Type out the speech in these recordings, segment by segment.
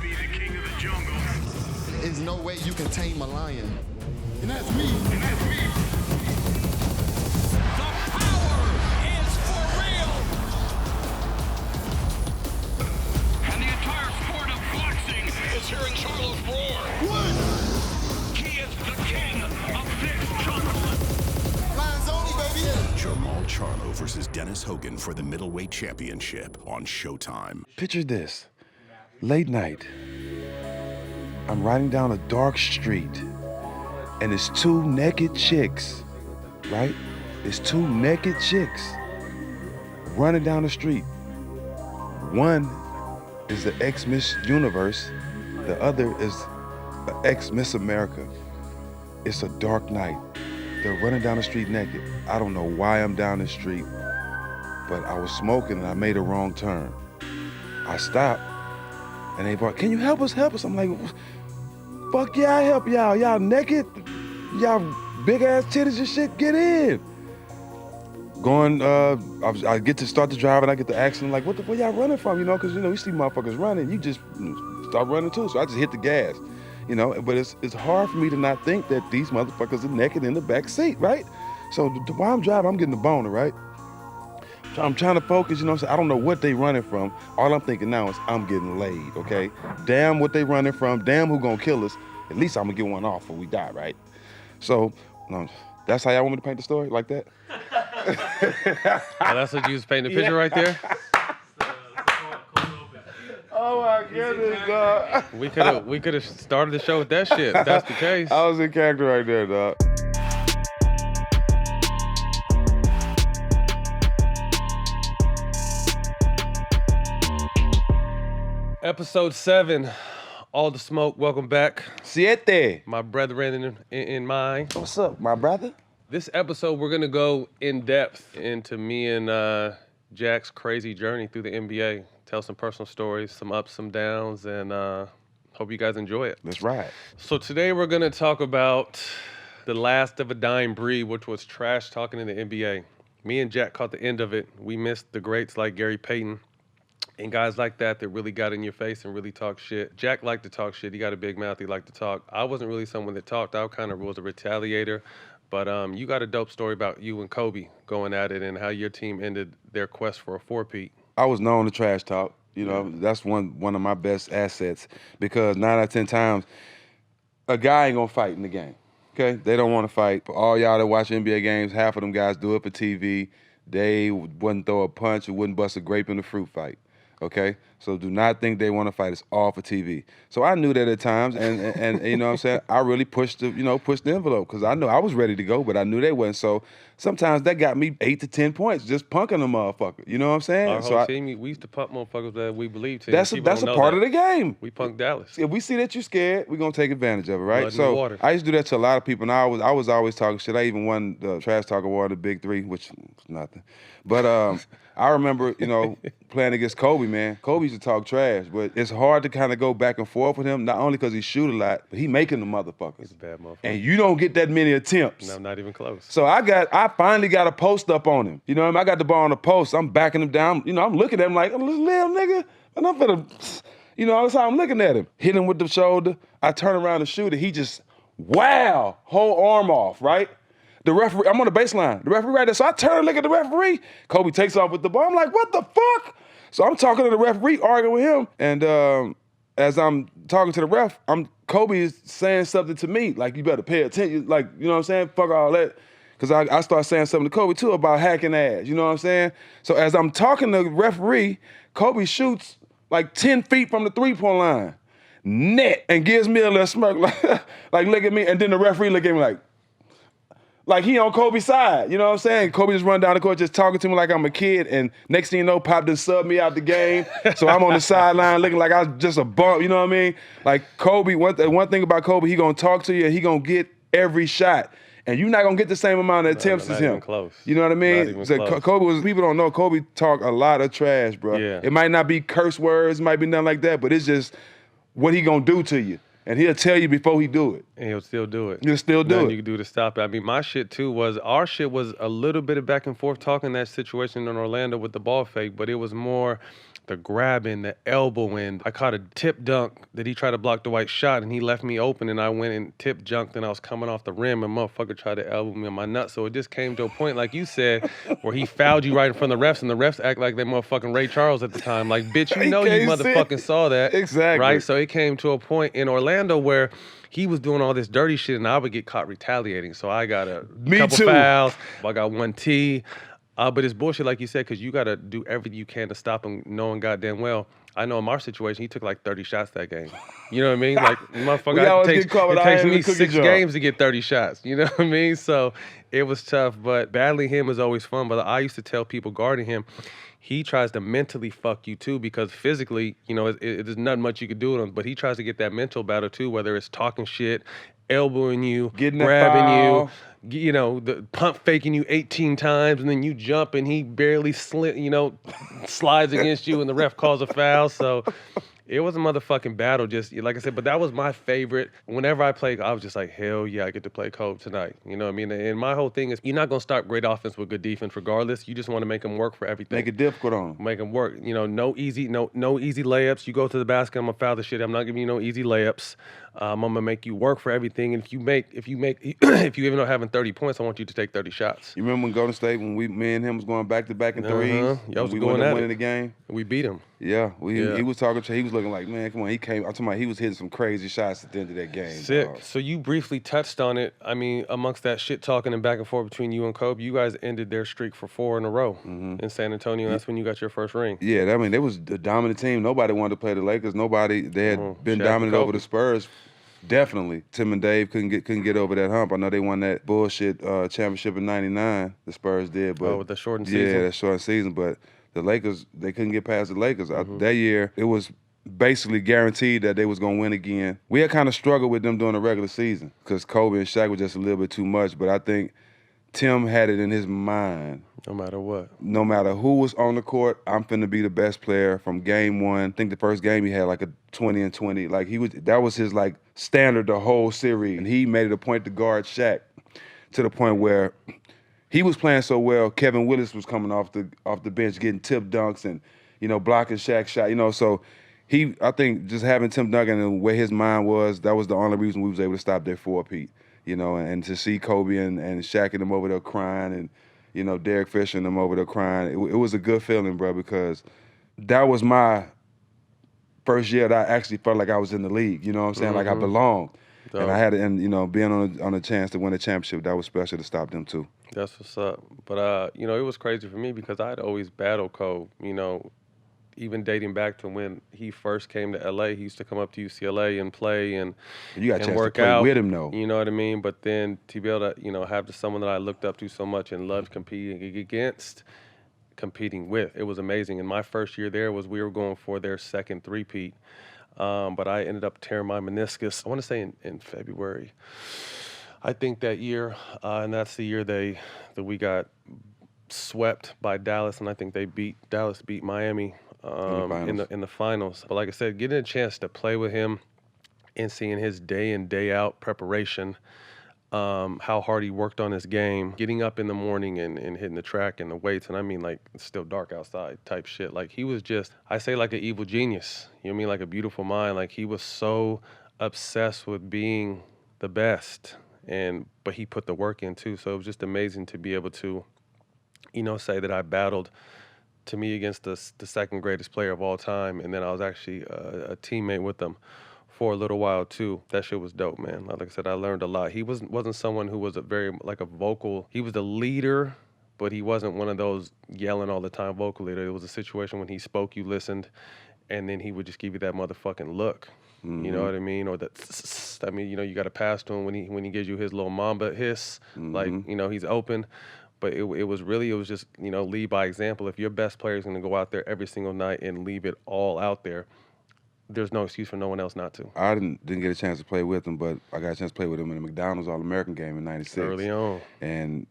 be the king of the jungle. There's no way you can tame a lion. And that's me. And that's me. The power is for real. And the entire sport of boxing is hearing Charlo's roar. What? He is the king of this jungle. Lions only, baby. Jamal Charlo versus Dennis Hogan for the middleweight championship on Showtime. Picture this, late night, I'm riding down a dark street and it's two naked chicks, right? It's two naked chicks running down the street. One is the ex-Miss Universe, the other is the ex-Miss America. It's a dark night. They're running down the street naked. I don't know why I'm down the street, but I was smoking and I made a wrong turn. I stopped and they brought, can you help us, help us? I'm like, fuck yeah, I help y'all. Y'all naked, y'all big ass titties and shit, get in. Going, I get to start to drive and I get the accident, like, where y'all running from, you know? Cause you know, you see motherfuckers running, you just start running too. So I just hit the gas. You know, but it's hard for me to not think that these motherfuckers are naked in the back seat, right? So while I'm driving, I'm getting the boner, right? So I'm trying to focus, you know what I'm saying? I don't know what they running from. All I'm thinking now is I'm getting laid, okay? Damn what they running from, damn who gonna kill us. At least I'm gonna get one off before we die, right? So, that's how y'all want me to paint the story, like that? Oh, that's what you was painting the picture right there? Oh my goodness, dog. We could have started the show with that shit, if that's the case. I was in character right there, dog. Episode 7, All the Smoke. Welcome back. Siete. My brethren in mind. What's up, my brother? This episode, we're going to go in depth into me and Jack's crazy journey through the NBA. Tell some personal stories, some ups, some downs, and hope you guys enjoy it. That's right. So today we're going to talk about the last of a dying breed, which was trash talking in the NBA. Me and Jack caught the end of it. We missed the greats like Gary Payton and guys like that really got in your face and really talk shit. Jack liked to talk shit. He got a big mouth. He liked to talk. I wasn't really someone that talked. I kind of was a retaliator. But you got a dope story about you and Kobe going at it and how your team ended their quest for a four-peat. I was known to trash talk. You know, that's one of my best assets because 9 out of 10 times, a guy ain't gonna fight in the game, okay? They don't wanna fight. For all y'all that watch NBA games, half of them guys do it for TV. They wouldn't throw a punch or wouldn't bust a grape in a fruit fight, okay? So do not think they wanna fight. It's all for TV. So I knew that at times, and you know what I'm saying? I really pushed the envelope because I knew I was ready to go, but I knew they wasn't. So sometimes that got me 8 to 10 points just punking a motherfucker. You know what I'm saying? Our whole team, we used to punk motherfuckers that we believed in. That's a part of the game. We punked Dallas. If we see that you're scared, we're gonna take advantage of it, right? Blood in the So water. I used to do that to a lot of people, and I was always talking shit. I even won the Trash Talk Award, the Big Three, which was nothing. But I remember, playing against Kobe, man. Kobe used to talk trash, but it's hard to kind of go back and forth with him, not only because he shoot a lot, but he making the motherfuckers. He's a bad motherfucker. And you don't get that many attempts. No, not even close. So I finally got a post up on him. You know what I mean? I got the ball on the post. I'm backing him down. I'm looking at him like, this little nigga, and I'm finna, that's how I'm looking at him. Hit him with the shoulder. I turn around and shoot it. He just, wow, whole arm off, right? The referee, I'm on the baseline. The referee right there. So I turn and look at the referee. Kobe takes off with the ball. I'm like, what the fuck? So I'm talking to the referee, arguing with him. And as I'm talking to the ref, Kobe is saying something to me, like, you better pay attention. Like, you know what I'm saying? Fuck all that. Because I start saying something to Kobe, too, about hacking ass. You know what I'm saying? So as I'm talking to the referee, Kobe shoots like 10 feet from the three-point line. Net. And gives me a little smirk, like look at me. And then the referee look at me like he on Kobe's side, you know what I'm saying? Kobe just run down the court just talking to me like I'm a kid, and next thing you know, Pop done subbed me out the game, so I'm on the sideline looking like I was just a bump, you know what I mean? Like Kobe, one thing about Kobe, he gonna talk to you and he gonna get every shot. And you're not gonna get the same amount of attempts as him. Not even close. You know what I mean? Not even close. Kobe people don't know, Kobe talk a lot of trash, bro. Yeah. It might not be curse words, it might be nothing like that, but it's just what he gonna do to you. And he'll tell you before he do it. And he'll still do it. He'll still do Nothing it. you can do to stop it. I mean, our shit was a little bit of back and forth talking that situation in Orlando with the ball fake, but it was more the grabbing, the elbowing. I caught a tip dunk that he tried to block the white shot, and he left me open, and I went and tip junked, and I was coming off the rim, and motherfucker tried to elbow me on my nuts. So it just came to a point, like you said, where he fouled you right in front of the refs, and the refs act like they motherfucking Ray Charles at the time. Like, bitch, you know you motherfucking saw that. Exactly. Right? So it came to a point in Orlando where he was doing all this dirty shit, and I would get caught retaliating. So I got a couple fouls. I got 1 T. But it's bullshit, like you said, because you got to do everything you can to stop him, knowing goddamn well. I know in our situation, he took like 30 shots that game. You know what I mean? Like, motherfucker, it takes me 6 games to get 30 shots. You know what I mean? So it was tough, but battling him is always fun. But I used to tell people guarding him, he tries to mentally fuck you too, because physically, you know, there's nothing much you could do with him. But he tries to get that mental battle too, whether it's talking shit, elbowing you, grabbing you, you know, the pump faking you 18 times, and then you jump and he barely slides against you, and the ref calls a foul. So it was a motherfucking battle, just like I said. But that was my favorite. Whenever I played, I was just like, hell yeah, I get to play Kobe tonight. You know what I mean? And my whole thing is, you're not gonna stop great offense with good defense, regardless. You just want to make them work for everything. Make it difficult on them. Make them work. You know, no easy layups. You go to the basket, I'm gonna foul the shit. I'm not giving you no easy layups. I'm gonna make you work for everything. And if you even though having 30 points, I want you to take 30 shots. You remember when Golden State, when me and him was going back to back in threes? Yeah, we went winning the game. We beat him. Yeah, he was talking to. He was looking like, man, come on. He came. I'm talking about he was hitting some crazy shots at the end of that game. Sick. Dog. So you briefly touched on it. I mean, amongst that shit talking and back and forth between you and Kobe, you guys ended their streak for 4 in a row in San Antonio. That's when you got your first ring. Yeah, I mean, they was a dominant team. Nobody wanted to play the Lakers. They had been dominant over the Spurs. Definitely. Tim and Dave couldn't get over that hump. I know they won that bullshit championship in '99. The Spurs did, but with the shortened season. Yeah, that shortened season. But the Lakers, they couldn't get past the Lakers. That year, it was basically guaranteed that they was gonna win again. We had kind of struggled with them during the regular season because Kobe and Shaq were just a little bit too much. But I think Tim had it in his mind. No matter what. No matter who was on the court, I'm finna be the best player from game one. I think the first game he had like a 20 and 20. Like that was his like standard the whole series. And he made it a point to guard Shaq to the point where he was playing so well, Kevin Willis was coming off the bench getting tip dunks and, you know, blocking Shaq's shot, you know, so I think just having Tim Duncan and where his mind was, that was the only reason we was able to stop their four-peat, you know, and to see Kobe and Shaq and them over there crying and, you know, Derek Fisher and them over there crying, it was a good feeling, bro, because that was my first year that I actually felt like I was in the league, you know what I'm saying? Like I belonged. Dope. And I had, and you know, being on a chance to win a championship, that was special to stop them too. That's what's up. But you know, it was crazy for me because I'd always battled Kobe. You know, even dating back to when he first came to LA, he used to come up to UCLA and play and you got a chance work to play out with him though. You know what I mean? But then to be able to, you know, have someone that I looked up to so much and loved competing against, competing with, it was amazing. And my first year there was we were going for their second three-peat. But I ended up tearing my meniscus, I want to say in February. I think that year, and that's the year that we got swept by Dallas, and I think Dallas beat Miami in the finals. But like I said, getting a chance to play with him and seeing his day in, day out preparation, how hard he worked on his game, getting up in the morning and hitting the track and the weights, and I mean like it's still dark outside type shit. Like he was just, I say like an evil genius, you know what I mean, like a beautiful mind. Like he was so obsessed with being the best, but he put the work in too. So it was just amazing to be able to, you know, say that I battled to me against the second greatest player of all time, and then I was actually a teammate with them for a little while too. That shit was dope, man. Like I said, I learned a lot. He wasn't someone who was a vocal. He was the leader, but he wasn't one of those yelling all the time vocal leader. It was a situation when he spoke, you listened, and then he would just give you that motherfucking look. Mm-hmm. You know what I mean? Or that, I mean, you know, you got to pass to him when he gives you his little mamba hiss, like, you know, he's open. But it was just, you know, lead by example. If your best player is going to go out there every single night and leave it all out there, there's no excuse for no one else not to. I didn't get a chance to play with him, but I got a chance to play with him in the McDonald's All-American game in '96. Early on. And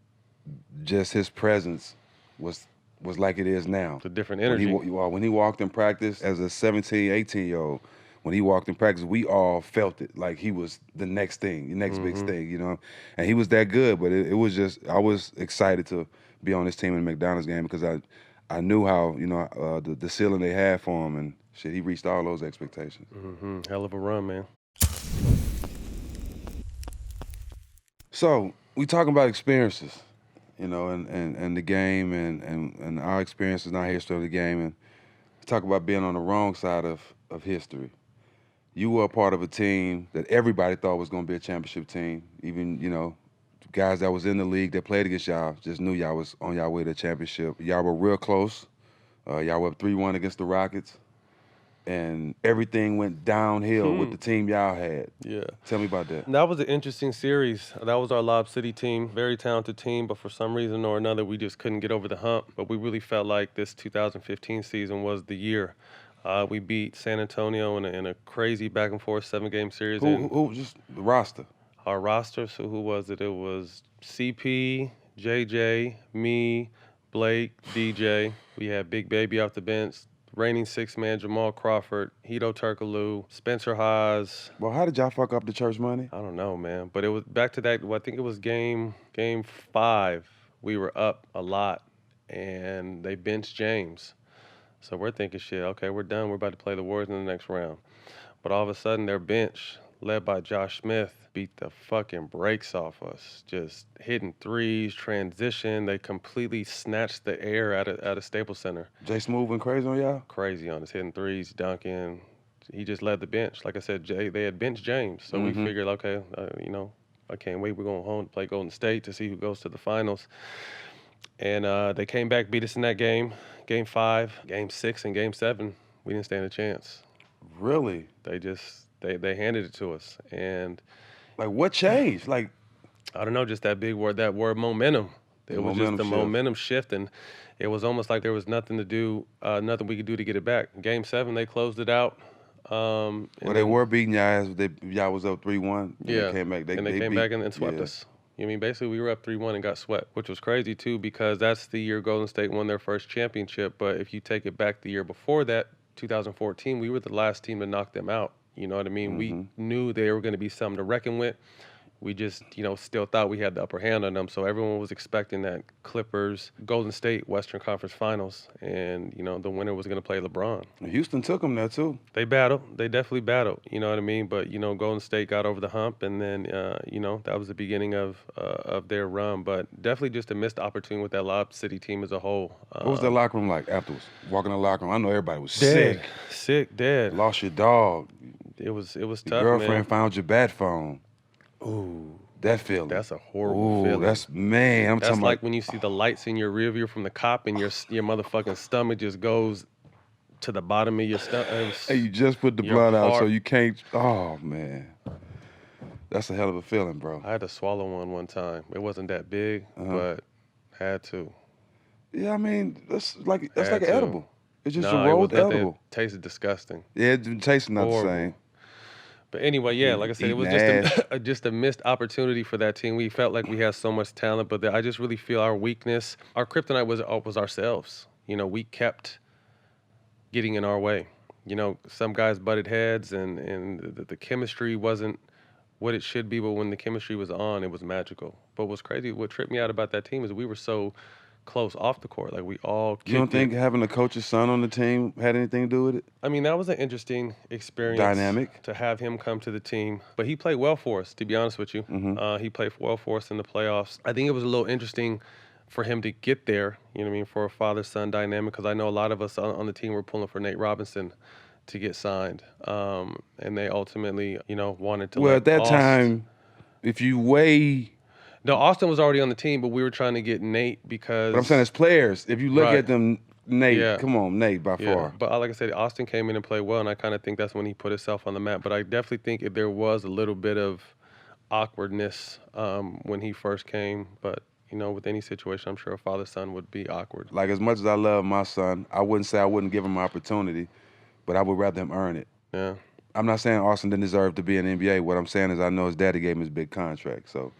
just his presence was like it is now. It's a different energy. When he walked in practice as a 17, 18-year-old, when he walked in practice, we all felt it like he was the next thing, the next big thing, you know? And he was that good, but it was just, I was excited to be on this team in the McDonald's game because I knew how, the ceiling they had for him, and shit, he reached all those expectations. Hell of a run, man. So we talking about experiences, and the game and our experiences and our history of the game, and talk about being on the wrong side of history. You were a part of a team that everybody thought was going to be a championship team. Even, guys that was in the league that played against y'all just knew y'all was on y'all way to the championship. Y'all were real close. Y'all were up 3-1 against the Rockets. And everything went downhill with the team y'all had. Yeah. Tell me about that. That was an interesting series. That was our Lob City team, very talented team, but for some reason or another, we just couldn't get over the hump. But we really felt like this 2015 season was the year. We beat San Antonio in a crazy back-and-forth 7-game series. Who just the roster? Our roster, so who was it? It was CP, JJ, me, Blake, DJ. We had Big Baby off the bench. Reigning 6-man Jamal Crawford, Hito Turkoglu, Spencer Haas. Well, how did y'all fuck up the church money? I don't know, man. But it was back to that. I think it was game 5. We were up a lot, and they benched James. So we're thinking, shit, okay, we're done. We're about to play the Warriors in the next round. But all of a sudden, their bench, led by Josh Smith, beat the fucking brakes off us. Just hitting threes, transition. They completely snatched the air out of Staples Center. Jay Smooth went crazy on y'all? Crazy on us, hitting threes, dunking. He just led the bench. Like I said, they had benched James. So we figured, okay, I can't wait. We're going home to play Golden State to see who goes to the finals. And they came back, beat us in that game. Game 5, Game 6, and Game 7. We didn't stand a chance. Really? They handed it to us. And like, what changed? Like, I don't know, just that big word, momentum. It was just the momentum shift, and it was almost like there was nothing to do, nothing we could do to get it back. Game 7, they closed it out. They were beating y'all ass. Y'all was up 3-1. Yeah, they came back. They came beat, back and swept us. I mean, basically, we were up 3-1 and got swept, which was crazy, too, because that's the year Golden State won their first championship. But if you take it back the year before that, 2014, we were the last team to knock them out. You know what I mean? We knew they were going to be something to reckon with. We just, still thought we had the upper hand on them. So everyone was expecting that Clippers, Golden State, Western Conference Finals, and, the winner was going to play LeBron. Houston took them there, too. They battled. They definitely battled. You know what I mean? But, Golden State got over the hump, and then, that was the beginning of their run. But definitely just a missed opportunity with that Lob City team as a whole. What was that locker room like afterwards? Walking in the locker room, I know everybody was dead. Sick, dead. Lost your dog. It was tough, Your girlfriend man. found your bat phone. Ooh. That feeling. That's a horrible feeling. That's, man, I'm That's talking like about, when you see the lights in your rear view from the cop and your motherfucking stomach just goes to the bottom of your stomach. Hey, you just put the your blood out, heart. so you can't, oh, man. That's a hell of a feeling, bro. I had to swallow one time. It wasn't that big, but had to. Yeah, I mean, that's like an edible. It's just a it rolled was nothing. edible. It tasted disgusting. Yeah, it tastes not Horrible. the same. But anyway, yeah, like I said, it was just a missed opportunity for that team. We felt like we had so much talent, but I just really feel our weakness, our kryptonite was ourselves. We kept getting in our way. Some guys butted heads, and the chemistry wasn't what it should be, but when the chemistry was on, it was magical. But what's crazy, what tripped me out about that team is we were so close off the court. Like, we all kicked. You don't think having a coach's son on the team had anything to do with it? I mean, that was an interesting experience. Dynamic. To have him come to the team. But he played well for us, to be honest with you. He played well for us in the playoffs. I think it was a little interesting for him to get there, for a father-son dynamic, because I know a lot of us on the team were pulling for Nate Robinson to get signed. And they ultimately, wanted to Well, let at that Austin. time, if you weigh... No, Austin was already on the team, but we were trying to get Nate because... But I'm saying as players, if you look Right. at them, Nate, Yeah. come on, Nate by far. But like I said, Austin came in and played well, and I kind of think that's when he put himself on the map. But I definitely think there was a little bit of awkwardness when he first came. But, with any situation, I'm sure a father-son would be awkward. Like, as much as I love my son, I wouldn't say I wouldn't give him an opportunity, but I would rather him earn it. Yeah. I'm not saying Austin didn't deserve to be in the NBA. What I'm saying is I know his daddy gave him his big contract. So,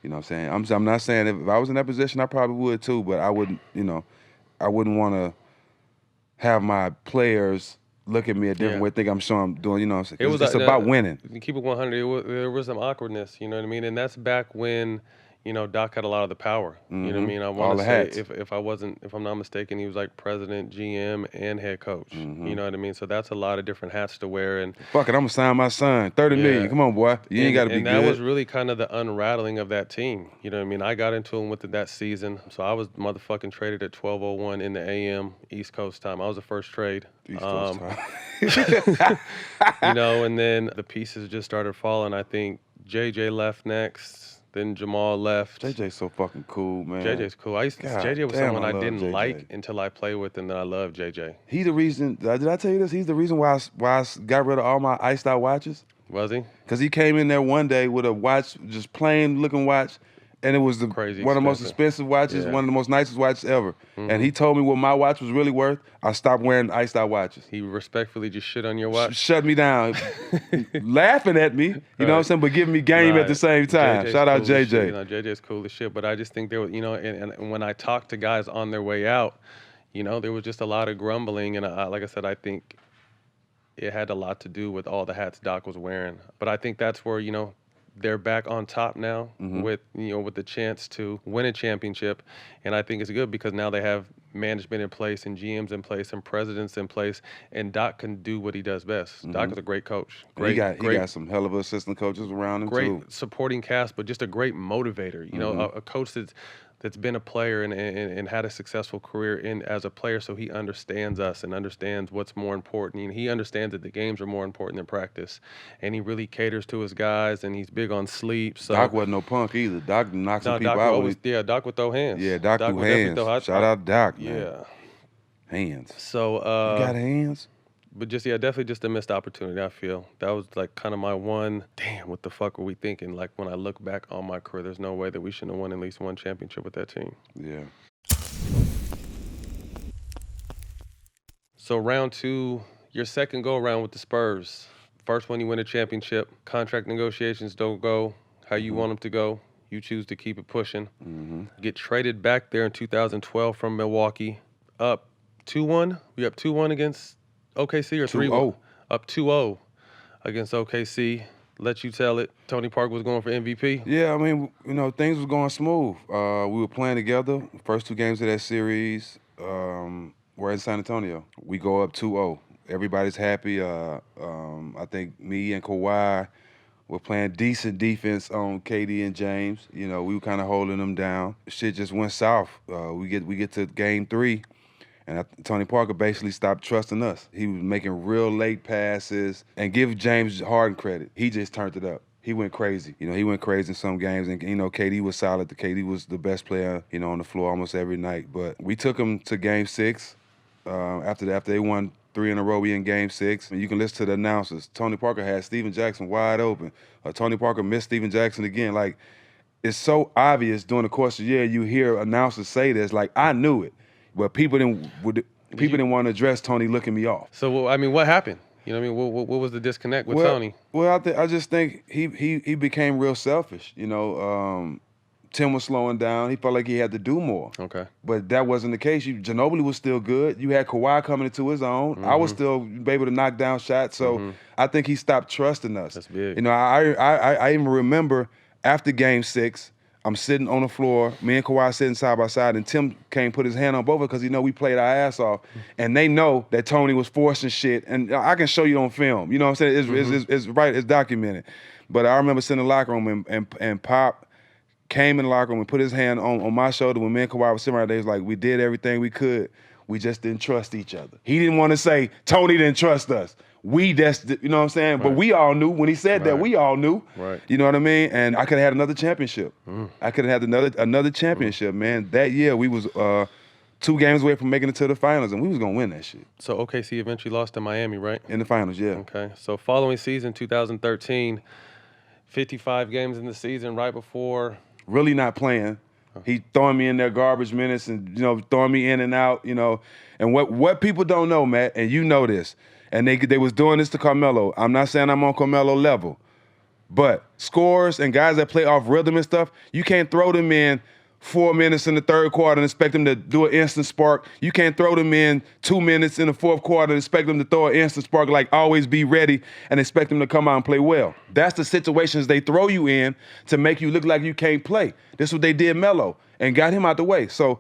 you know what I'm saying? I'm not saying if I was in that position, I probably would too, but I wouldn't, I wouldn't want to have my players look at me a different way, think I'm sure I'm doing, you know what I'm saying? It's about winning. Keep it 100. There was some awkwardness, you know what I mean? And that's back when, you know, Doc had a lot of the power. You know what I mean? I All want the to say, hats. if I'm not mistaken, he was like president, GM, and head coach. You know what I mean? So that's a lot of different hats to wear. And Fuck it, I'm gonna sign my son. 30 million. Yeah. Come on, boy. You ain't gotta be and good. that was really kind of the unrattling of that team. You know what I mean? I got into him with it that season. So I was motherfucking traded at 12:01 in the AM East Coast time. I was the first trade. East Coast time. You know, and then the pieces just started falling. I think JJ left next, then Jamal left. JJ's so fucking cool, man. JJ's cool. God JJ was damn, someone I I love didn't JJ. like until I played with him. Then I love JJ. He the reason. Did I tell you this? He's the reason why I got rid of all my iced out watches. Was he? Cause he came in there one day with a watch, just plain looking watch, and it was Crazy one of the most expensive. expensive watches, Yeah. one of the most nicest watches ever. And he told me what my watch was really worth. I stopped wearing iced out watches. He respectfully just shit on your watch. Shut me down, laughing at me. You know what I'm saying, but giving me game at the same time. JJ's Shout out cool as shit. JJ. You know, JJ's cool as shit. But I just think there was, you know, and when I talked to guys on their way out, you know, there was just a lot of grumbling. And like I said, I think it had a lot to do with all the hats Doc was wearing. But I think that's where, you know, they're back on top now with, you know, with the chance to win a championship. And I think it's good because now they have management in place and GMs in place and presidents in place, and Doc can do what he does best. Doc is a great coach. He got some hell of assistant coaches around him Great too. supporting cast, but just a great motivator. You know, a coach that's been a player and had a successful career as a player, so he understands us and understands what's more important. And he understands that the games are more important than practice, and he really caters to his guys, and he's big on sleep. So Doc wasn't no punk either. Doc knocked some people Doc out. always, Doc would throw hands. Yeah, Doc threw would definitely hands. throw- Shout out Doc, man. Yeah. Hands. So You got hands? but just definitely just a missed opportunity. I feel that was like kind of my one. Damn, what the fuck were we thinking? Like when I look back on my career, there's no way that we shouldn't have won at least one championship with that team. Yeah. So round two, your second go around with the Spurs. First one, you win a championship. Contract negotiations don't go how you want them to go. You choose to keep it pushing. Get traded back there in 2012 from Milwaukee. Up 2-1. We up 2-1 against OKC or 3-1? 2-0. Up 2-0 against OKC. Let you tell it. Tony Parker was going for MVP. Yeah, I mean, you know, things was going smooth. We were playing together. First two games of that series were in San Antonio. We go up 2-0. Everybody's happy. I think me and Kawhi were playing decent defense on KD and James. You know, we were kind of holding them down. Shit just went south. We get to game three, and Tony Parker basically stopped trusting us. He was making real late passes, and give James Harden credit. He just turned it up. He went crazy. You know, he went crazy in some games, and, you know, KD was solid. KD was the best player, you know, on the floor almost every night. But we took him to game six. After they won 3 in a row, we in game 6. And you can listen to the announcers. Tony Parker had Steven Jackson wide open. Tony Parker missed Steven Jackson again. Like, it's so obvious during the course of the year you hear announcers say this. Like, I knew it, but people didn't want to address Tony looking me off. So, I mean, what happened? You know what I mean? What was the disconnect with Tony? Well, I just think he became real selfish. You know, Tim was slowing down. He felt like he had to do more. Okay. But that wasn't the case. Ginobili was still good. You had Kawhi coming into his own. I was still able to knock down shots. So I think he stopped trusting us. That's big. You know, I even remember after game 6, I'm sitting on the floor, me and Kawhi sitting side by side, and Tim came put his hand on both of us because he know we played our ass off. And they know that Tony was forcing shit. And I can show you on film. You know what I'm saying? It's right, it's documented. But I remember sitting in the locker room and Pop came in the locker room and put his hand on my shoulder when me and Kawhi was sitting right there. He was like, we did everything we could. We just didn't trust each other. He didn't want to say, Tony didn't trust us. We just, you know what I'm saying? Right. But we all knew. When he said that, we all knew. Right. You know what I mean? And I could have had another championship. I could have had another championship, man. That year, we was 2 games away from making it to the finals, and we was going to win that shit. So OKC eventually lost to Miami, right? In the finals, yeah. Okay. So following season, 2013, 55 games in the season right before. Really not playing. He throwing me in there garbage minutes and, you know, throwing me in and out, you know. And what people don't know, Matt, and you know this, and they was doing this to Carmelo. I'm not saying I'm on Carmelo level, but scorers and guys that play off rhythm and stuff, you can't throw them in 4 minutes in the third quarter and expect them to do an instant spark. You can't throw them in 2 minutes in the fourth quarter and expect them to throw an instant spark, like always be ready and expect them to come out and play well. That's the situations they throw you in to make you look like you can't play. This is what they did Melo and got him out the way. So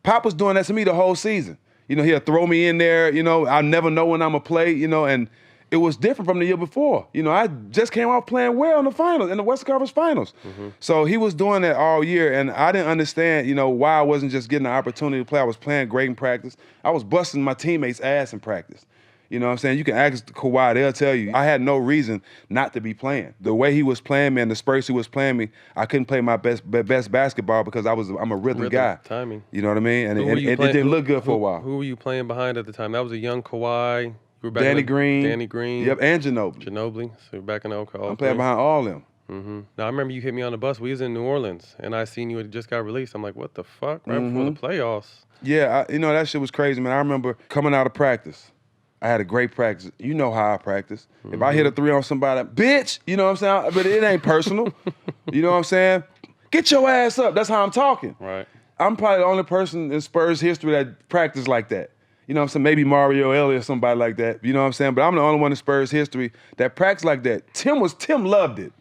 Pop was doing that to me the whole season. He'll throw me in there, I never know when I'm going to play, and it was different from the year before. I just came out playing well in the finals, in the Western Conference Finals. Mm-hmm. So he was doing that all year, and I didn't understand, why I wasn't just getting the opportunity to play. I was playing great in practice. I was busting my teammates' ass in practice. You know what I'm saying? You can ask Kawhi, they'll tell you. I had no reason not to be playing. The way he was playing me and the Spurs he was playing me, I couldn't play my best basketball because I'm a rhythm guy. Timing. You know what I mean? And it didn't look good for a while. Who were you playing behind at the time? That was a young Kawhi. You were back Danny Green. Yep, and Ginobili. So you're back in Oklahoma. I'm playing behind all them. Mm-hmm. Now, I remember you hit me on the bus. We was in New Orleans, and I seen you had just got released. I'm like, what the fuck? Right before the playoffs. Yeah, that shit was crazy, man. I remember coming out of practice. I had a great practice. You know how I practice. Mm-hmm. If I hit a three on somebody, bitch, you know what I'm saying? But it ain't personal. You know what I'm saying? Get your ass up. That's how I'm talking. Right. I'm probably the only person in Spurs history that practiced like that. You know what I'm saying? Maybe Mario Elliott or somebody like that. You know what I'm saying? But I'm the only one in Spurs history that practiced like that. Tim loved it.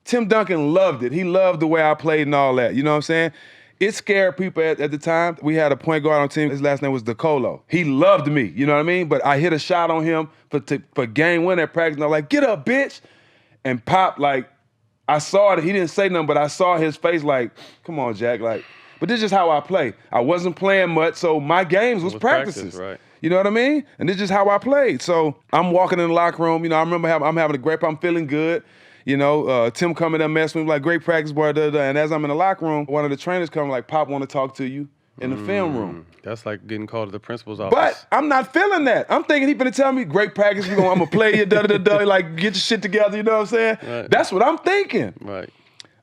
Tim Duncan loved it. He loved the way I played and all that. You know what I'm saying? It scared people at the time. We had a point guard on the team. His last name was DeColo. He loved me, you know what I mean? But I hit a shot on him for game one at practice. And I was like, get up, bitch. And Pop, like, I saw it. He didn't say nothing, but I saw his face like, come on, Jack. Like, but this is how I play. I wasn't playing much, so my games was practices. Right. You know what I mean? And this is how I played. So I'm walking in the locker room. I remember I'm having a great, I'm feeling good. Tim coming there messing with me, like, great practice, boy, And as I'm in the locker room, one of the trainers come like, Pop want to talk to you in the film room. That's like getting called to the principal's office. But I'm not feeling that. I'm thinking he finna tell me, great practice, I'm going to play you, like, get your shit together, you know what I'm saying? Right. That's what I'm thinking. Right.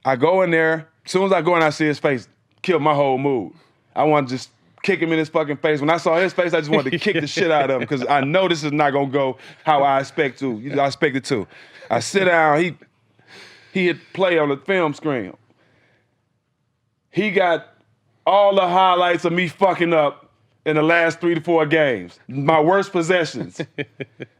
I go in there. As soon as I go in, I see his face, killed my whole mood. I want to just kick him in his fucking face. When I saw his face, I just wanted to kick the shit out of him because I know this is not going to go how I expect it to. I sit down. He hit play on the film screen. He got all the highlights of me fucking up in the last 3 to 4 games. My worst possessions.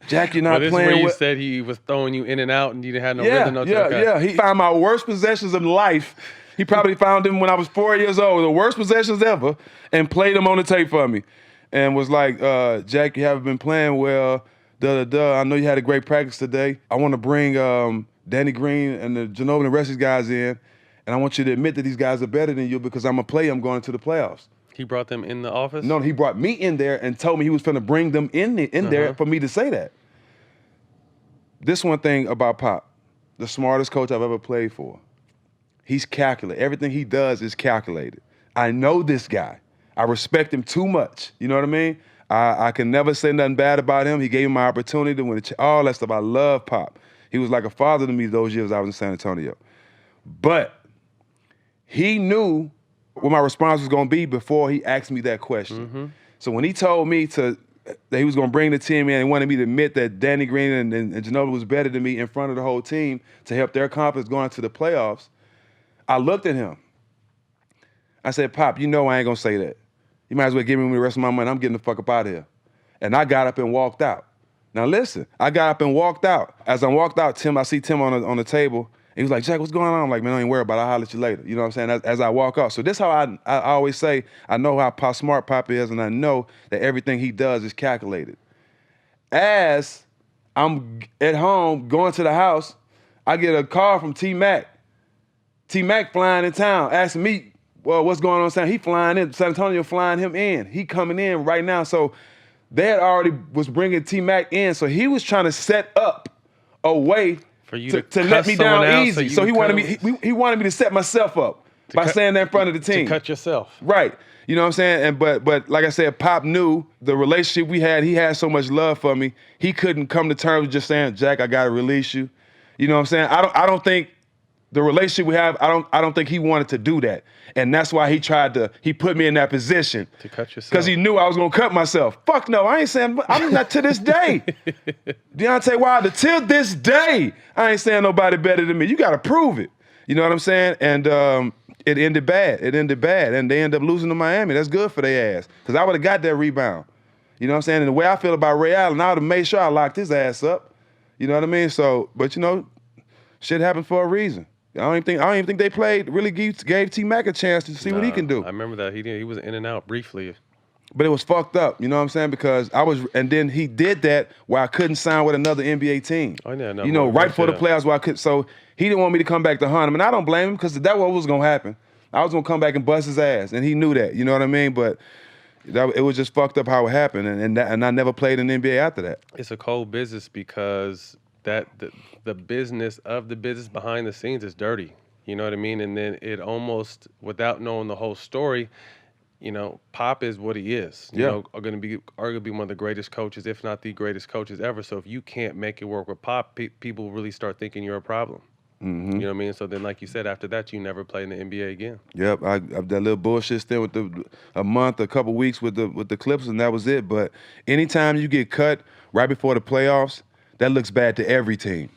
Jack, you're not this playing is where with... you said he was throwing you in and out and you didn't have no Yeah, rhythm. yeah. He found my worst possessions of life. He probably found them when I was 4 years old, the worst possessions ever, and played them on the tape for me. And was like, Jack, you haven't been playing well. I know you had a great practice today. I want to bring Danny Green and the Ginobili and the rest of these guys in, and I want you to admit that these guys are better than you because I'm going into the playoffs. He brought them in the office? No, he brought me in there and told me he was going to bring them in there for me to say that. This one thing about Pop, the smartest coach I've ever played for. He's calculated. Everything he does is calculated. I know this guy. I respect him too much. You know what I mean? I can never say nothing bad about him. He gave me my opportunity to win all that stuff. I love Pop. He was like a father to me those years I was in San Antonio. But he knew what my response was going to be before he asked me that question. Mm-hmm. So when he told me that he was going to bring the team in and wanted me to admit that Danny Green and Ginobili was better than me in front of the whole team to help their confidence going into the playoffs, I looked at him. I said, Pop, you know I ain't going to say that. You might as well give me the rest of my money. I'm getting the fuck up out of here. And I got up and walked out. Now listen, I got up and walked out. As I walked out, I see Tim on the table. He was like, Jack, what's going on? I'm like, man, don't even worry about it. I'll holler at you later. You know what I'm saying? As I walk out. So this is how I always say, I know how smart Pop is, and I know that everything he does is calculated. As I'm at home going to the house, I get a call from T-Mac. T-Mac flying in town, asking me, well, what's going on? He flying in. San Antonio flying him in. He coming in right now. So they had already was bringing T-Mac in. So he was trying to set up a way for you to let me down easy. So he wanted me to set myself up by saying that in front of the team. To cut yourself. Right. You know what I'm saying? And but like I said, Pop knew the relationship we had. He had so much love for me. He couldn't come to terms with just saying, Jack, I gotta release you. You know what I'm saying? I don't think the relationship we have, I don't think he wanted to do that. And that's why he put me in that position. To cut yourself. Because he knew I was going to cut myself. Fuck no, I ain't saying, I'm not to this day. Deontay Wilder, till this day, I ain't saying nobody better than me. You got to prove it. You know what I'm saying? And it ended bad. It ended bad, and they ended up losing to Miami. That's good for their ass, because I would have got that rebound. You know what I'm saying? And the way I feel about Ray Allen, I would have made sure I locked his ass up. You know what I mean? So, but you know, shit happened for a reason. I don't even think they really gave T-Mac a chance to see what he can do. I remember that he was in and out briefly. But it was fucked up, you know what I'm saying? Because and then he did that where I couldn't sign with another NBA team. Oh, yeah, no, you know, right before the playoffs where I could. So he didn't want me to come back to hunt him, and I don't blame him because that's what was gonna happen. I was gonna come back and bust his ass, and he knew that. You know what I mean? But it was just fucked up how it happened, and I never played in the NBA after that. It's a cold business because the business of the business behind the scenes is dirty. You know what I mean? And then it almost, without knowing the whole story, you know, Pop is what he is. You know, are going to be arguably one of the greatest coaches, if not the greatest coaches ever. So if you can't make it work with Pop, people really start thinking you're a problem. Mm-hmm. You know what I mean? So then, like you said, after that, you never play in the NBA again. Yep, I've that little bullshit stint with a month, a couple weeks with the Clippers, and that was it. But anytime you get cut right before the playoffs, that looks bad to every team.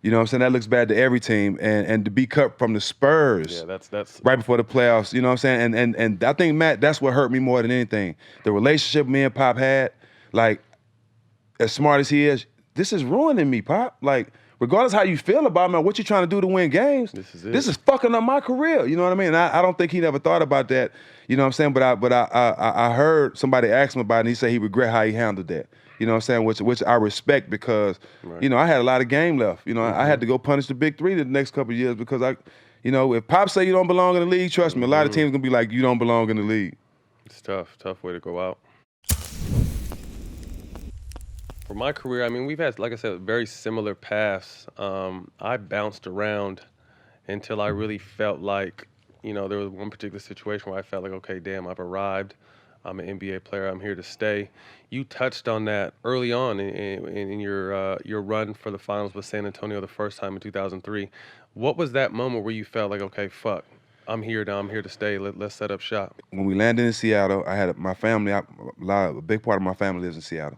You know what I'm saying? That looks bad to every team. And to be cut from the Spurs that's right before the playoffs, you know what I'm saying? And I think, Matt, that's what hurt me more than anything. The relationship me and Pop had, like, as smart as he is, this is ruining me, Pop. Like, regardless how you feel about me or what you're trying to do to win games, this is fucking up my career. You know what I mean? And I don't think he never thought about that. You know what I'm saying? But I heard somebody ask him about it, and he said he regret how he handled that. You know what I'm saying? Which I respect because, you know, I had a lot of game left. You know, I had to go punish the big three the next couple of years because you know, if Pop say you don't belong in the league, trust me, a lot of teams gonna be like, you don't belong in the league. It's tough way to go out. For my career, I mean, we've had, like I said, very similar paths. I bounced around until I really felt like, you know, there was one particular situation where I felt like, okay, damn, I've arrived. I'm an NBA player. I'm here to stay. You touched on that early on in your run for the finals with San Antonio the first time in 2003. What was that moment where you felt like, okay, fuck, I'm here now. I'm here to stay. Let's set up shop. When we landed in Seattle, I had my family. A big part of my family lives in Seattle,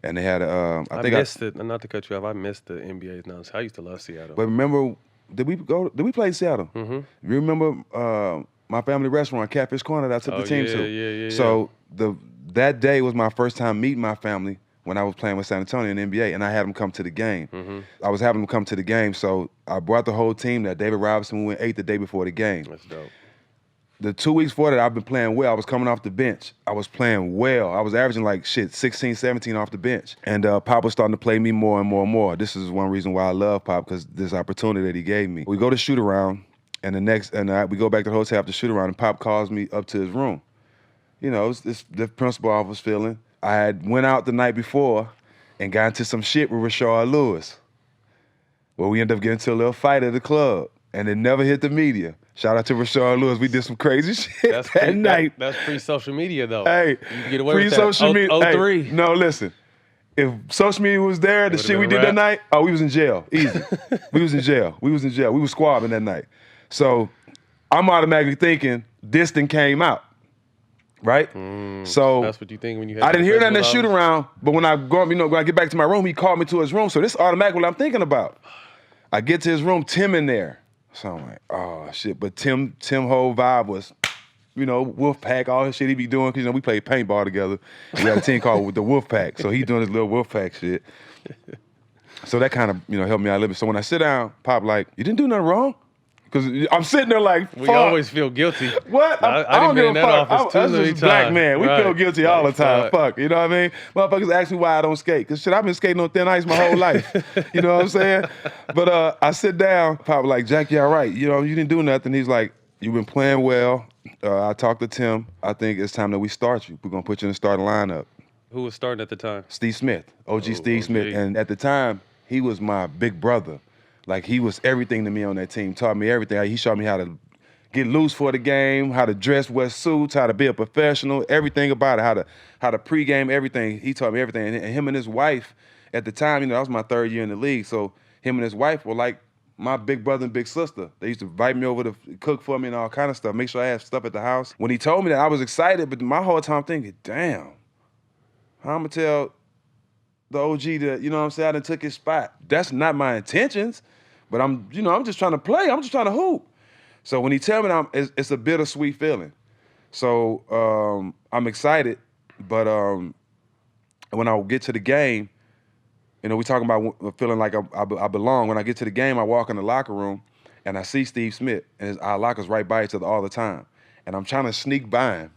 and they had I missed it. Not to cut you off, I missed the NBA announcements. I used to love Seattle. But remember, did we play in Seattle? Mm-hmm. You remember my family restaurant, Catfish Corner, that I took the team to? Yeah. So that day was my first time meeting my family when I was playing with San Antonio in the NBA, and I had them come to the game. Mm-hmm. I was having them come to the game, so I brought the whole team there. David Robinson, we went 8 the day before the game. That's dope. The 2 weeks before that, I've been playing well. I was coming off the bench. I was playing well. I was averaging like 16, 17 off the bench. And Pop was starting to play me more and more and more. This is one reason why I love Pop, because this opportunity that he gave me. We go to shoot around, and we go back to the hotel after shoot around, and Pop calls me up to his room. You know, it's the principal office feeling. I had went out the night before and got into some shit with Rashard Lewis. Well, we ended up getting into a little fight at the club, and it never hit the media. Shout out to Rashard Lewis. We did some crazy shit that night. That's pre-social media, though. Hey, you can get away with that. Pre-social media. 03. Hey, no, listen. If social media was there, the shit we did that night, we was in jail. Easy. We was in jail. We was squabbling that night. So I'm automatically thinking this thing came out. Right? So that's what you think when you had I didn't hear that in that shoot around, but when I when I get back to my room, he called me to his room. So this is automatically what I'm thinking about. I get to his room, Tim in there. So I'm like, oh shit. But Tim whole vibe was, you know, Wolf Pack, all his shit he be doing, because you know, we played paintball together. We had a team called the Wolf Pack. So he's doing his little Wolf Pack shit. So that kind of, you know, helped me out a little bit. So when I sit down, Pop like, you didn't do nothing wrong? Because I'm sitting there like, fuck. We always feel guilty. What? I didn't be in that office too many times. Black man. We right. feel guilty all the time. Fuck. You know what I mean? Motherfuckers ask me why I don't skate. Because shit, I've been skating on thin ice my whole life. You know what I'm saying? But I sit down, Pop like, Jack, you all right? You know, you didn't do nothing. He's like, you've been playing well. I talked to Tim. I think it's time that we start you. We're going to put you in the starting lineup. Who was starting at the time? Steve Smith. OG Steve Smith. And at the time, he was my big brother. Like, he was everything to me on that team. Taught me everything. He showed me how to get loose for the game, how to dress, wear suits, how to be a professional, everything about it, how to pregame, everything. He taught me everything. And him and his wife, at the time, you know, that was my 3rd year in the league. So him and his wife were like my big brother and big sister. They used to invite me over to cook for me and all kind of stuff, make sure I had stuff at the house. When he told me that, I was excited, but my whole time thinking, damn, how I'm going to tell the OG that, you know what I'm saying, I done took his spot. That's not my intentions. But I'm just trying to play. I'm just trying to hoop. So when he tell me that, it's a bittersweet feeling. So I'm excited, but when I get to the game, you know, we talking about feeling like I belong. When I get to the game, I walk in the locker room and I see Steve Smith, and our lockers right by each other all the time, and I'm trying to sneak by him.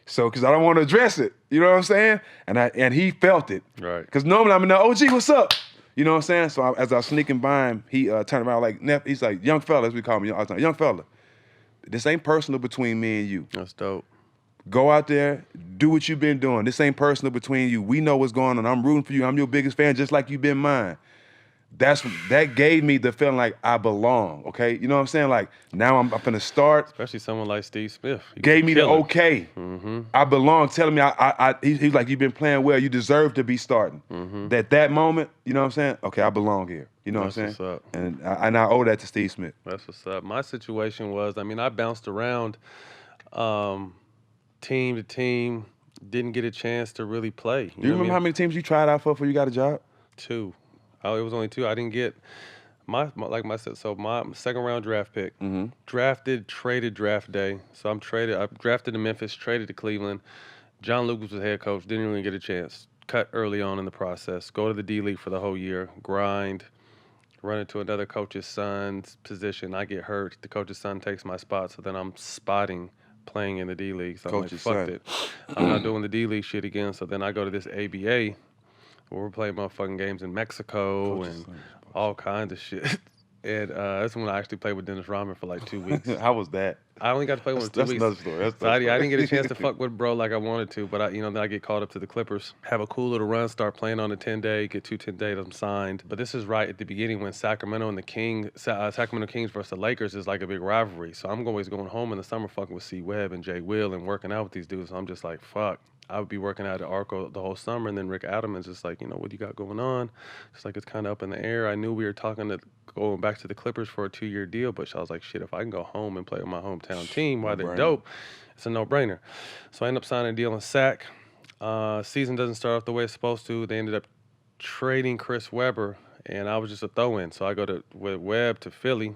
So, because I don't want to address it, you know what I'm saying? And he felt it. Right. Because normally I'm in the, OG, what's up? You know what I'm saying? So as I was sneaking by him, he turned around like, he's like, young fella, as we call him, young fella, this ain't personal between me and you. That's dope. Go out there, do what you've been doing. This ain't personal between you. We know what's going on. I'm rooting for you. I'm your biggest fan, just like you've been mine. That gave me the feeling like I belong, okay? You know what I'm saying? Like, now I'm finna start. Especially someone like Steve Smith. Gave me the okay. Mm-hmm. I belong, telling me, he's like, you've been playing well. You deserve to be starting. Mm-hmm. That moment, you know what I'm saying? Okay, I belong here. You know what I'm saying? What's up. And I owe that to Steve Smith. That's what's up. My situation was, I mean, I bounced around team to team, didn't get a chance to really play. Do you remember how many teams you tried out for before you got a job? 2. Oh, it was only 2. I didn't get my second round draft pick. Mm-hmm. Traded draft day. So I drafted to Memphis, traded to Cleveland. John Lucas was head coach, didn't really get a chance. Cut early on in the process. Go to the D League for the whole year, grind, run into another coach's son's position. I get hurt. The coach's son takes my spot, so then I'm spotting playing in the D League. So Coach's I'm like, son. fuck it. I'm not doing the D League shit again. So then I go to this ABA where we're playing motherfucking games in Mexico and all kinds of shit. And that's when I actually played with Dennis Rodman for like 2 weeks. How was that? I only got to play with him 2 weeks. That's another story. So I didn't get a chance to fuck with bro like I wanted to, but then I get called up to the Clippers, have a cool little run, start playing on a 10-day, get 2 10-days, I'm signed. But this is right at the beginning when Sacramento and the Sacramento Kings versus the Lakers is like a big rivalry. So I'm always going home in the summer fucking with C. Webb and Jay Will and working out with these dudes. So I'm just like, fuck. I would be working out at Arco the whole summer, and then Rick Adams just like, what you got going on? It's like, it's kind of up in the air. I knew we were talking to going back to the Clippers for a 2-year deal, but I was like, shit, if I can go home and play with my hometown team while they're dope, it's a no-brainer. So I ended up signing a deal in Sac. Season doesn't start off the way it's supposed to. They ended up trading Chris Webber, and I was just a throw-in. So I go with Webb to Philly.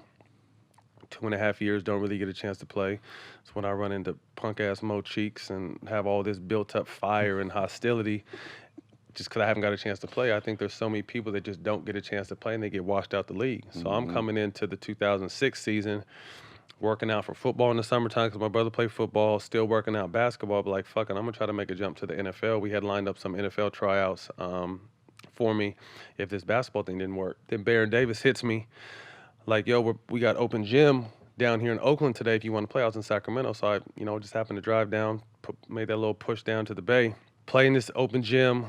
2.5 years, don't really get a chance to play. It's when I run into punk-ass Mo Cheeks and have all this built-up fire and hostility just because I haven't got a chance to play. I think there's so many people that just don't get a chance to play and they get washed out the league. So I'm coming into the 2006 season, working out for football in the summertime because my brother played football, still working out basketball, but like, fuck it, I'm going to try to make a jump to the NFL. We had lined up some NFL tryouts for me if this basketball thing didn't work. Then Baron Davis hits me. Like, yo, we got open gym down here in Oakland today if you want to play. I was in Sacramento, so I, just happened to drive down, made that little push down to the Bay. Play in this open gym,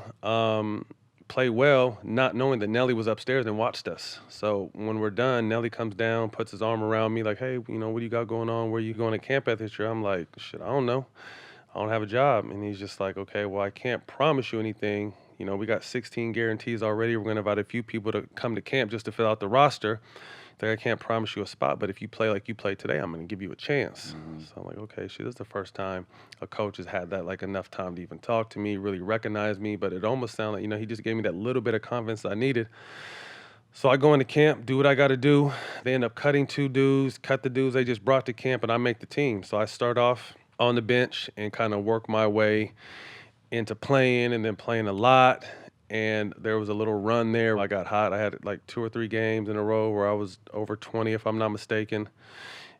play well, not knowing that Nelly was upstairs and watched us. So when we're done, Nelly comes down, puts his arm around me like, hey, what do you got going on? Where you going to camp at this year? I'm like, shit, I don't know. I don't have a job. And he's just like, okay, well, I can't promise you anything. We got 16 guarantees already. We're going to invite a few people to come to camp just to fill out the roster. I can't promise you a spot, but if you play like you played today, I'm going to give you a chance. So I'm like, okay, shit, this is the first time a coach has had that, like, enough time to even talk to me, really recognize me, but it almost sounded like, he just gave me that little bit of confidence I needed. So I go into camp, do what I got to do. They end up cutting 2 dudes, cut the dudes they just brought to camp, and I make the team. So I start off on the bench and kind of work my way into playing and then playing a lot. And there was a little run there. I got hot. I had like 2 or 3 games in a row where I was over 20, if I'm not mistaken.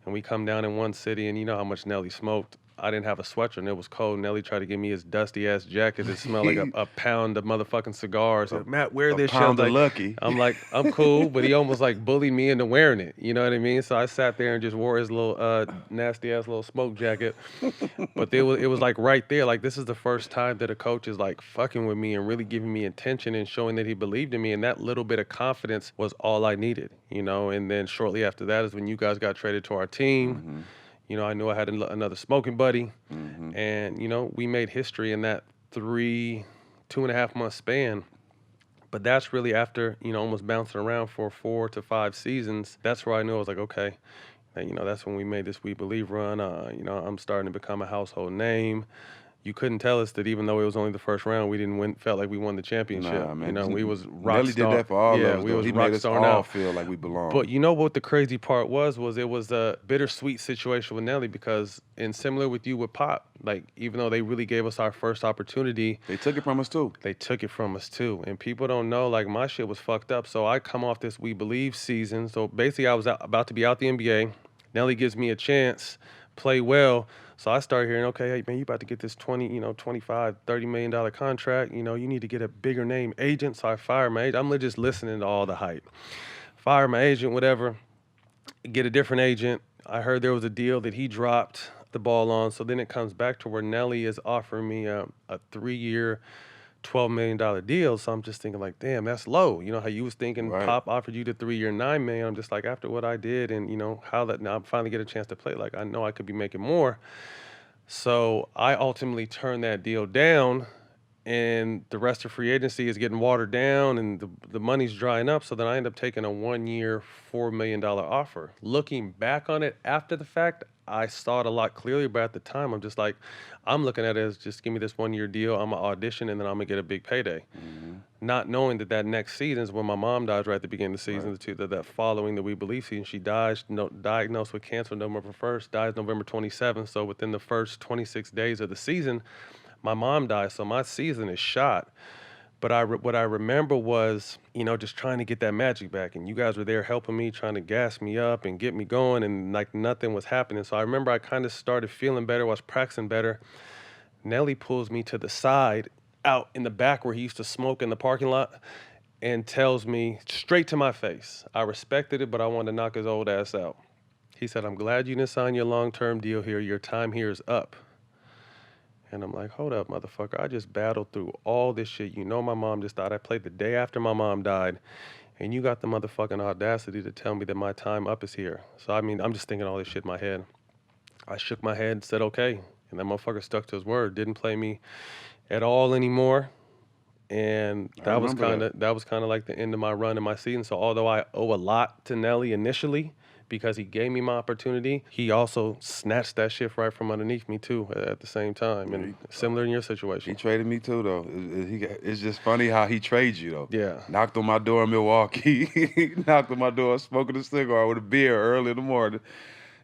And we come down in one city, and you know how much Nelly smoked. I didn't have a sweatshirt, and it was cold. Nelly tried to give me his dusty-ass jacket that smelled like a pound of motherfucking cigars. Matt, wear this shit. Pound of Lucky. I'm like, I'm cool, but he almost like bullied me into wearing it. You know what I mean? So I sat there and just wore his little nasty-ass little smoke jacket. But it was like right there. Like, this is the first time that a coach is like fucking with me and really giving me attention and showing that he believed in me. And that little bit of confidence was all I needed, And then shortly after that is when you guys got traded to our team. I knew I had another smoking buddy, and, we made history in that 2.5 month span. But that's really after, almost bouncing around for 4 to 5 seasons. That's where I knew I was like, okay, that's when we made this We Believe run. I'm starting to become a household name. you couldn't tell us that even though it was only the first round, we didn't win. Felt like we won the championship. Nah, man. You know, we was rock Nelly star. did that for all yeah, of us. we though. was He rock made us starring all out. feel like we belonged. But you know what the crazy part was it was a bittersweet situation with Nelly because, and similar with you with Pop, like even though they really gave us our first opportunity, they took it from us too. they took it from us too. And people don't know, like my shit was fucked up. So I come off this We Believe season. So basically I was about to be out the NBA. Nelly gives me a chance, play well. So I started hearing, okay, hey man, you about to get this 25, $30 million contract. You know, you need to get a bigger name agent. So I fired my agent. I'm just listening to all the hype. Fire my agent, whatever, get a different agent. I heard there was a deal that he dropped the ball on. So then it comes back to where Nelly is offering me a 3-year, $12 million deal. So I'm just thinking like, damn, that's low. You know how you was thinking Right. Pop offered you the 3-year, $9 million. I'm just like, after what I did and, you know, how that now I finally get a chance to play, like I know I could be making more. So I ultimately turned that deal down, and the rest of free agency is getting watered down and the money's drying up. So then I end up taking a 1-year, $4 million offer. Looking back on it after the fact, I saw it a lot clearly, but at the time I'm just like, I'm looking at it as just give me this 1-year deal, I'm gonna audition and then I'm gonna get a big payday. Not knowing that next season is when my mom dies right at the beginning of the season, that following the We Believe season. She dies, diagnosed with cancer November 1st, dies November 27th. So within the first 26 days of the season, my mom died, so my season is shot. But what I remember was, you know, just trying to get that magic back. And you guys were there helping me, trying to gas me up and get me going, and like nothing was happening. So I remember I kind of started feeling better, was practicing better. Nelly pulls me to the side out in the back where he used to smoke in the parking lot and tells me straight to my face, I respected it, but I wanted to knock his old ass out. He said, I'm glad you didn't sign your long-term deal here. Your time here is up. And I'm like, hold up, motherfucker. I just battled through all this shit. You know my mom just died. I played the day after my mom died. And you got the motherfucking audacity to tell me that my time up is here. So, I mean, I'm just thinking all this shit in my head. I shook my head and said, okay. And that motherfucker stuck to his word. Didn't play me at all anymore. And that was kind of like the end of my run in my season. So although I owe a lot to Nelly initially, because he gave me my opportunity, he also snatched that shit right from underneath me too at the same time. And similar in your situation. He traded me too though. It's just funny how he trades you though. Yeah. Knocked on my door in Milwaukee. Knocked on my door smoking a cigar with a beer early in the morning.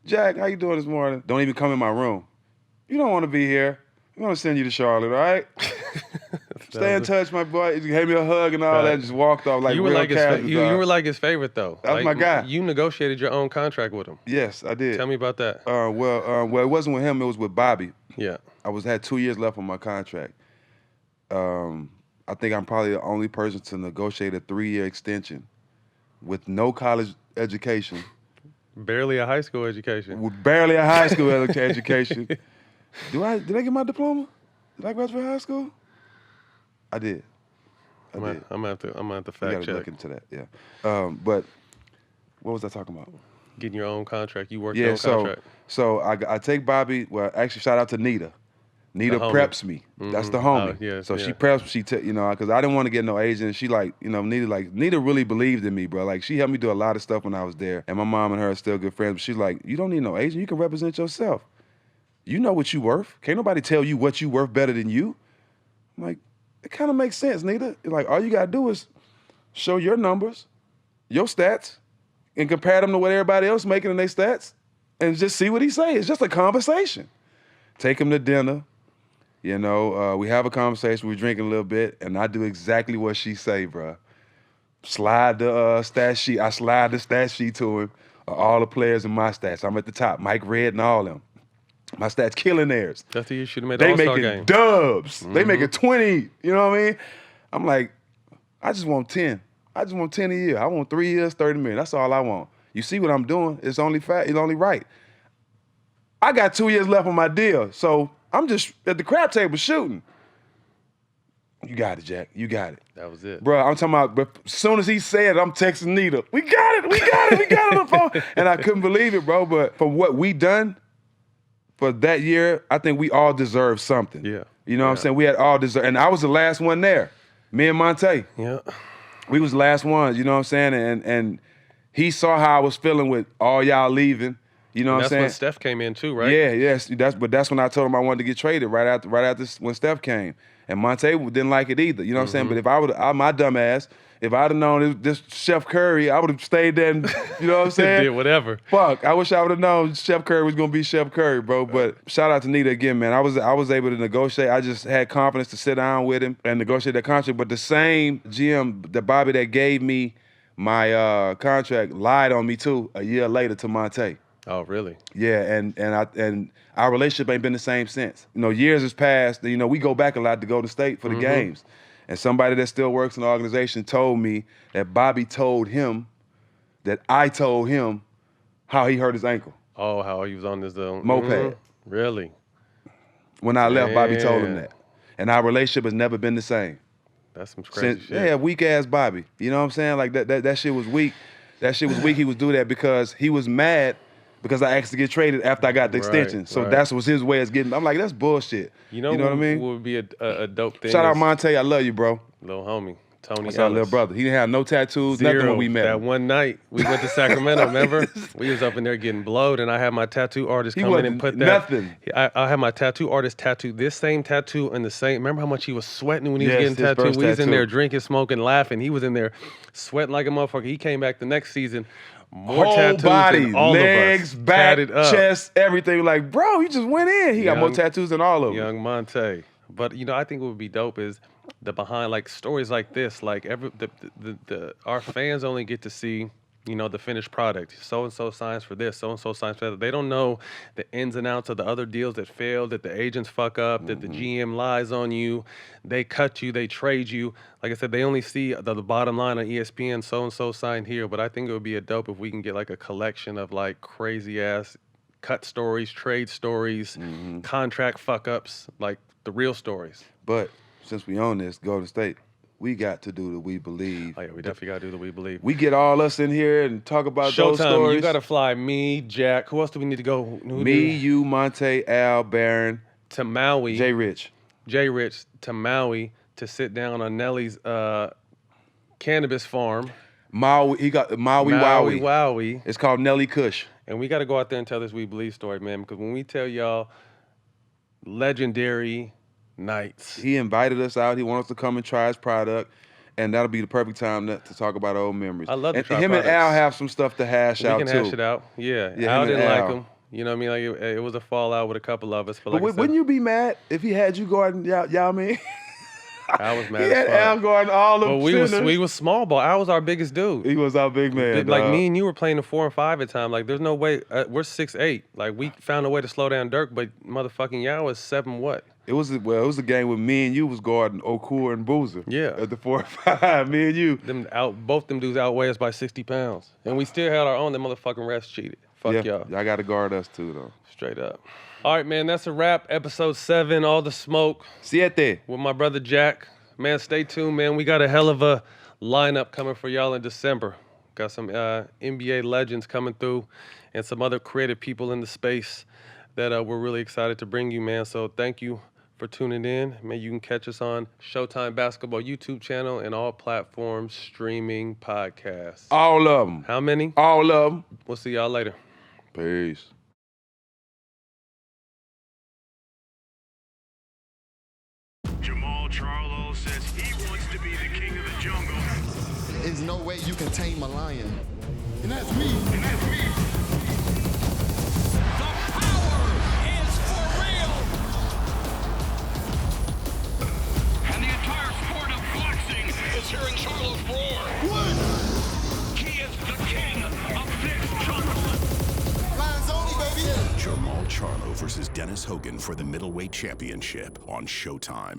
Jack, how you doing this morning? Don't even come in my room. You don't want to be here. I'm going to send you to Charlotte, all right? Stay in touch, my boy. He gave me a hug and all that. Just walked off like you were real like casual. you were like his favorite though. That was like, my guy. You negotiated your own contract with him. Yes, I did. Tell me about that. Well, it wasn't with him. It was with Bobby. Yeah. I had 2 years left on my contract. I think I'm probably the only person to negotiate a 3-year extension with no college education. Barely a high school education. With barely a high school education. Did I get my diploma? Did I graduate high school? I did. I'm gonna have to fact You gotta check. look into that, yeah. But what was I talking about? Getting your own contract. You work your own contract. So I take Bobby. Well, actually, shout out to Nita. Nita homie. preps me. That's the homie. Oh, yeah, so yeah. she preps. Because I didn't want to get no agent. She Nita really believed in me, bro. Like she helped me do a lot of stuff when I was there. And my mom and her are still good friends. But she's like, you don't need no agent. You can represent yourself. You know what you worth. Can't nobody tell you what you worth better than you. I'm like, it kind of makes sense, Nita. Like all you gotta do is show your numbers, your stats, and compare them to what everybody else making in their stats, and just see what he say. It's just a conversation. Take him to dinner. You know, we have a conversation. We drink a little bit, and I do exactly what she say, bro. Slide the stat sheet. I slide the stat sheet to him. All the players in my stats. I'm at the top. Mike Red and all them. My stats killing theirs. That's the you should have made the They All-Star making game. dubs. They making 20. You know what I mean? I'm like, I just want 10. I just want 10 a year. I want 3 years, 30 million. That's all I want. You see what I'm doing? It's only fact. It's only right. I got 2 years left on my deal, so I'm just at the crap table shooting. You got it, Jack. You got it. That was it. Bro, I'm talking about, but as soon as he said it, I'm texting Nita. We got it. We got it. We got it on the phone. And I couldn't believe it, bro. But for what we done for that year, I think we all deserve something. Yeah. You know what I'm saying? We had all deserve. And I was the last one there. Me and Monte. Yeah. We was the last ones, you know what I'm saying? And he saw how I was feeling with all y'all leaving. You know And what I'm that's saying? when Steph came in too, right? Yeah, yes. That's when I told him I wanted to get traded right after when Steph came. And Monte didn't like it either. You know what I'm saying? But if my dumb ass, if I'd have known this Chef Curry, I would have stayed there and, you know what I'm saying? Did whatever. Fuck, I wish I would have known Chef Curry was gonna be Chef Curry, bro. But shout out to Nita again, man. I was able to negotiate. I just had confidence to sit down with him and negotiate that contract. But the same GM, the Bobby that gave me my contract, lied on me too a year later to Monte. Oh, really? Yeah, and our relationship ain't been the same since. You know, years has passed. You know, we go back a lot to Golden State for the games. And somebody that still works in the organization told me that Bobby told him that I told him how he hurt his ankle. Oh, how he was on this Moped. Really? When I left, Bobby told him Damn. that. And our relationship has never been the same. That's some crazy shit. Yeah, weak ass Bobby. You know what I'm saying? Like that shit was weak. That shit was weak. He was do that because he was mad because I asked to get traded after I got the extension. So that was his way of getting. I'm like, that's bullshit. You know what I mean? What would be a dope thing? Shout out is Monte. I love you, bro. little homie, Tony That's our little Ellis. brother. He didn't have no tattoos, Zero. nothing when we met That him. one night we went to Sacramento, remember? We was up in there getting blowed, and I had my tattoo artist He come in wasn't and put that. nothing. I had my tattoo artist tattoo this same tattoo and the same. Remember how much he was sweating when he was Yes, getting his tattooed? first We was in tattoo. there drinking, smoking, laughing. He was in there sweating like a motherfucker. He came back the next season, more Whole tattoos body, than all legs, of us. back, Tatted up. chest, everything. Like, bro, you just went in. He got more Young- tattoos than all of them. Young Monte. But you know, I think what would be dope is the behind like stories like this. Like our fans only get to see, you know, the finished product. So and so signs for this, so and so signs for that. They don't know the ins and outs of the other deals that failed, that the agents fuck up, that the GM lies on you, they cut you, they trade you. Like I said, they only see the bottom line on ESPN. So and so signed here. But I think it would be a dope if we can get like a collection of like crazy ass cut stories, trade stories, contract fuck ups, like the real stories. But since we own this, Golden State, we got to do the We Believe. Oh yeah, we definitely gotta do the We Believe. We get all us in here and talk about those Showtime, stories. you gotta fly me, Jack. Who else do we need to go? Me, you, Monte, Al, Barron, to Maui. Jay Rich. Jay Rich to Maui to sit down on Nelly's cannabis farm. Maui, he got Maui Wowie. Wowie. It's called Nelly Kush. And we gotta go out there and tell this We Believe story, man, because when we tell y'all legendary nights. He invited us out. He wanted us to come and try his product. And that'll be the perfect time to talk about old memories. I love to and try him products. and Al have some stuff to hash We out can too. hash it out. Yeah. Yeah, Al him and didn't like Al. him. You know what I mean? Like it was a fallout with a couple of us. But like I said, Wouldn't you be mad if he had you going, y'all mean? I was mad He as had fuck. Al going all the But we was small ball. Al was our biggest dude. He was our big man. Like dog. me and you were playing the 4 and 5 at time. Like there's no way we're 6'8". Like we found a way to slow down Dirk, but motherfucking y'all was 7 what? It was a game with me and you was guarding Okur and Boozer. Yeah. At the 4 and 5, me and you. Both them dudes outweigh us by 60 pounds, and we still had our own. That motherfucking refs cheated. Fuck y'all. Y'all got to guard us too, though. Straight up. All right, man. That's a wrap. Episode 7. All the smoke. Siete. With my brother Jack. Man, stay tuned, man. We got a hell of a lineup coming for y'all in December. Got some NBA legends coming through and some other creative people in the space that we're really excited to bring you, man. So thank you for tuning in. Man, you can catch us on Showtime Basketball YouTube channel and all platforms streaming podcasts. All of them. How many? All of them. We'll see y'all later. Peace. Jamal Charlo says he wants to be the king of the jungle. There's no way you can tame a lion. And that's me. And that's me. The power is for real. And the entire sport of boxing is hearing Charlo's roar. He is the king of this jungle. Lions only, baby. Jamal Charlo versus Dennis Hogan for the middleweight championship on Showtime.